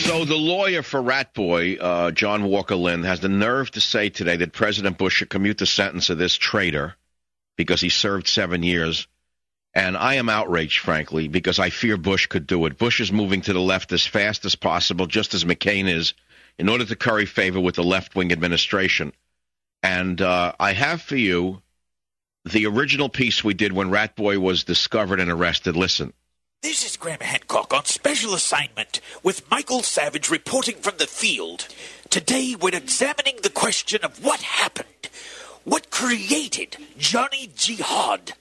So the lawyer for Rat Boy, John Walker Lindh, has the nerve to say today that President Bush should commute the sentence of this traitor because he served 7 years. And I am outraged, frankly, because I fear Bush could do it. Bush is moving to the left as fast as possible, just as McCain is, in order to curry favor with the left-wing administration. And I have for you the original piece we did when Rat Boy was discovered and arrested. Listen. This is Graham Hancock on special assignment with Michael Savage reporting from the field. Today we're examining the question of what happened. What created Johnny Jihad?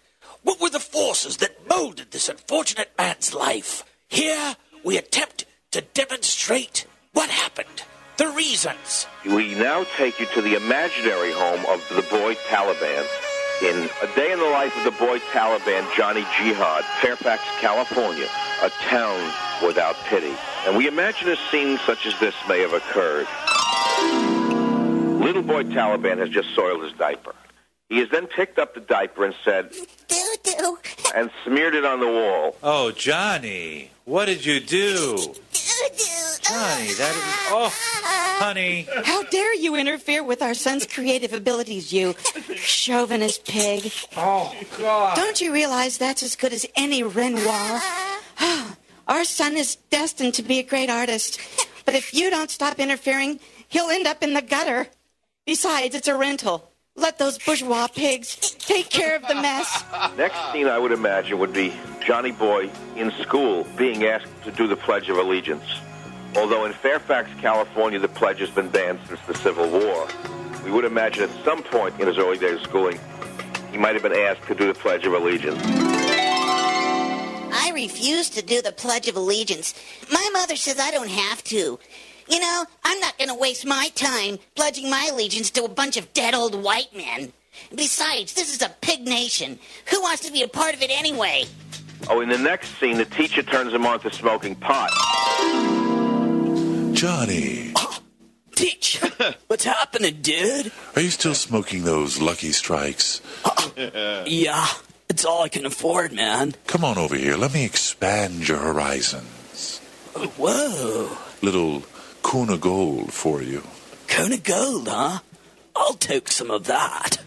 What were the forces that molded this unfortunate man's life? Here we attempt to demonstrate what happened, the reasons. We now take you to the imaginary home of the boy Taliban. In A Day in the Life of the Boy Taliban, Johnny Jihad, Fairfax, California, a town without pity. And we imagine a scene such as this may have occurred. Little boy Taliban has just soiled his diaper. He has then picked up the diaper and said, "Doo-doo," and smeared it on the wall. Oh, Johnny, what did you do? Johnny, that is... Oh, honey. How dare you interfere with our son's creative abilities, you chauvinist pig. Oh, God. Don't you realize that's as good as any Renoir? Our son is destined to be a great artist. But if you don't stop interfering, he'll end up in the gutter. Besides, it's a rental. Let those bourgeois pigs take care of the mess. Next scene, I would imagine, would be Johnny Boy in school being asked to do the Pledge of Allegiance. Although in Fairfax, California, the pledge has been banned since the Civil War, we would imagine at some point in his early days of schooling, he might have been asked to do the Pledge of Allegiance. I refuse to do the Pledge of Allegiance. My mother says I don't have to. You know, I'm not going to waste my time pledging my allegiance to a bunch of dead old white men. Besides, this is a pig nation. Who wants to be a part of it anyway? Oh, in the next scene, the teacher turns him on to smoking pot. Johnny. Teach, what's happening, dude? Are you still smoking those Lucky Strikes? Yeah, it's all I can afford, man. Come on over here. Let me expand your horizons. Whoa. Little Kuna Gold for you. Kuna Gold, huh? I'll take some of that.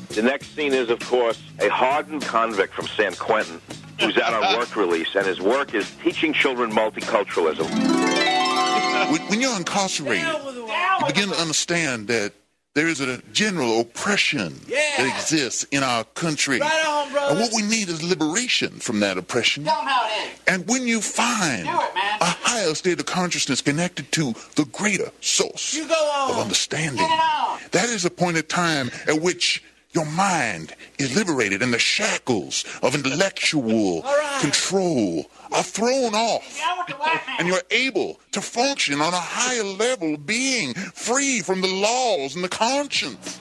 The next scene is, of course, a hardened convict from San Quentin who's out on work release, and his work is teaching children multiculturalism. When you're incarcerated, you begin to understand that there is a general oppression that exists in our country. Right on, brother. And what we need is liberation from that oppression. Tell 'em how it is. And when you find a higher state of consciousness connected to the greater source of understanding, that is a point of time at which your mind is liberated and the shackles of intellectual control are thrown off. And you're able to function on a higher level, being free from the laws and the conscience.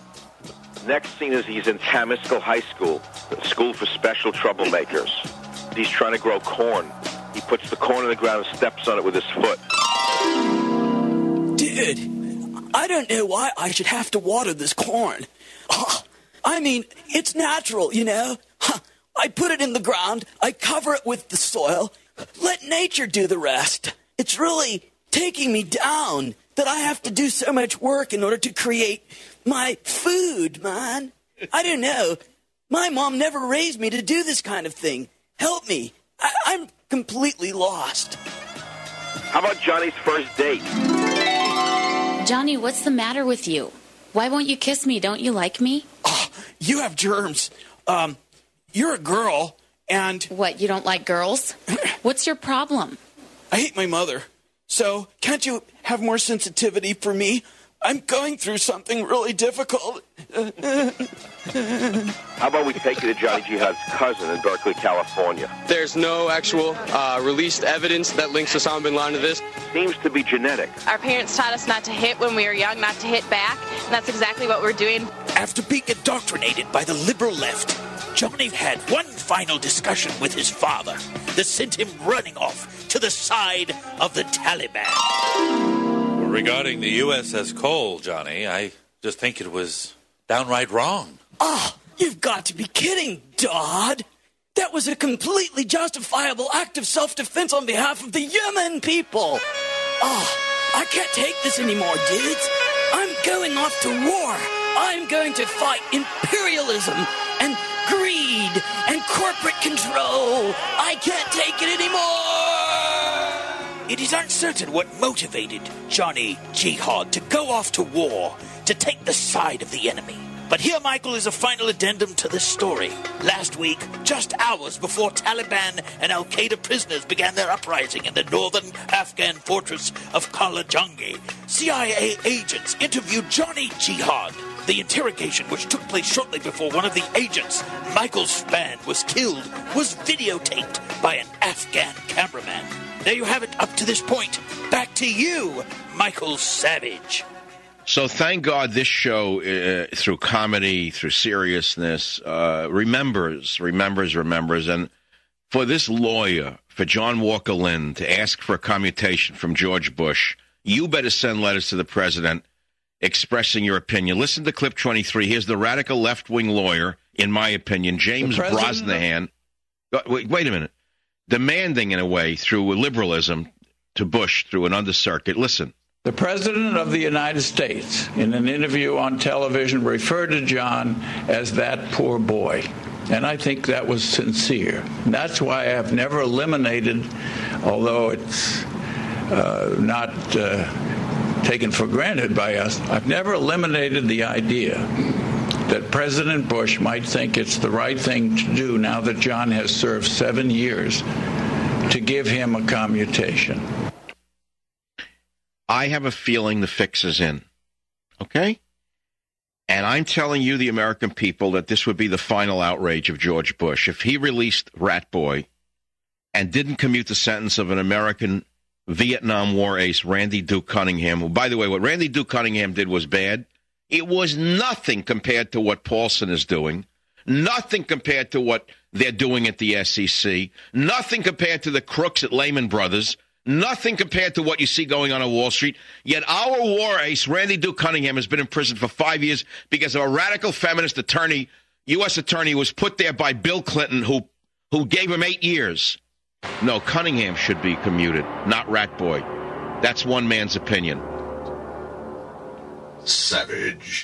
Next scene is he's in Tamiskal High School, a school for special troublemakers. He's trying to grow corn. He puts the corn in the ground and steps on it with his foot. Dude, I don't know why I should have to water this corn. I mean, it's natural, you know? I put it in the ground, I cover it with the soil, let nature do the rest. It's really taking me down that I have to do so much work in order to create my food, man. I don't know. My mom never raised me to do this kind of thing. Help me. I'm completely lost. How about Johnny's first date? Johnny, what's the matter with you? Why won't you kiss me? Don't you like me? Oh, you have germs. You're a girl, and... What, you don't like girls? What's your problem? I hate my mother. So, can't you have more sensitivity for me? I'm going through something really difficult. How about we take you to Johnny Jihad's cousin in Berkeley, California? There's no actual released evidence that links Osama bin Laden to this. Seems to be genetic. Our parents taught us not to hit when we were young, not to hit back, and that's exactly what we're doing. After being indoctrinated by the liberal left, Johnny had one final discussion with his father that sent him running off to the side of the Taliban. Regarding the USS Cole, Johnny, I just think it was downright wrong. Oh, you've got to be kidding, Dodd. That was a completely justifiable act of self-defense on behalf of the Yemen people. I can't take this anymore, dudes. I'm going off to war. I'm going to fight imperialism and greed and corporate control. I can't take it anymore. It is uncertain what motivated Johnny Jihad to go off to war, to take the side of the enemy. But here, Michael, is a final addendum to this story. Last week, just hours before Taliban and Al-Qaeda prisoners began their uprising in the northern Afghan fortress of Kalajangi, CIA agents interviewed Johnny Jihad. The interrogation, which took place shortly before one of the agents, Michael Spann, was killed, was videotaped by an Afghan cameraman. There you have it up to this point. Back to you, Michael Savage. So thank God this show, through comedy, through seriousness, remembers. And for this lawyer, for John Walker Lindh, to ask for a commutation from George Bush, you better send letters to the president expressing your opinion. Listen to clip 23. Here's the radical left-wing lawyer, in my opinion, James Brosnahan. Wait a minute. Demanding, in a way, through liberalism to Bush, through an undercircuit. Listen. The President of the United States, in an interview on television, referred to John as that poor boy. And I think that was sincere. And that's why I have never eliminated, although it's not taken for granted by us, I've never eliminated the idea that President Bush might think it's the right thing to do now that John has served 7 years to give him a commutation. I have a feeling the fix is in, okay? And I'm telling you, the American people, that this would be the final outrage of George Bush. If he released Rat Boy and didn't commute the sentence of an American Vietnam War ace, Randy Duke Cunningham, who, by the way, what Randy Duke Cunningham did was bad. It was nothing compared to what Paulson is doing, nothing compared to what they're doing at the SEC, nothing compared to the crooks at Lehman Brothers, nothing compared to what you see going on Wall Street. Yet our war ace, Randy Duke Cunningham, has been in prison for 5 years because of a radical feminist attorney, U.S. attorney, who was put there by Bill Clinton, who gave him 8 years. No, Cunningham should be commuted, not Rat Boy. That's one man's opinion. Savage.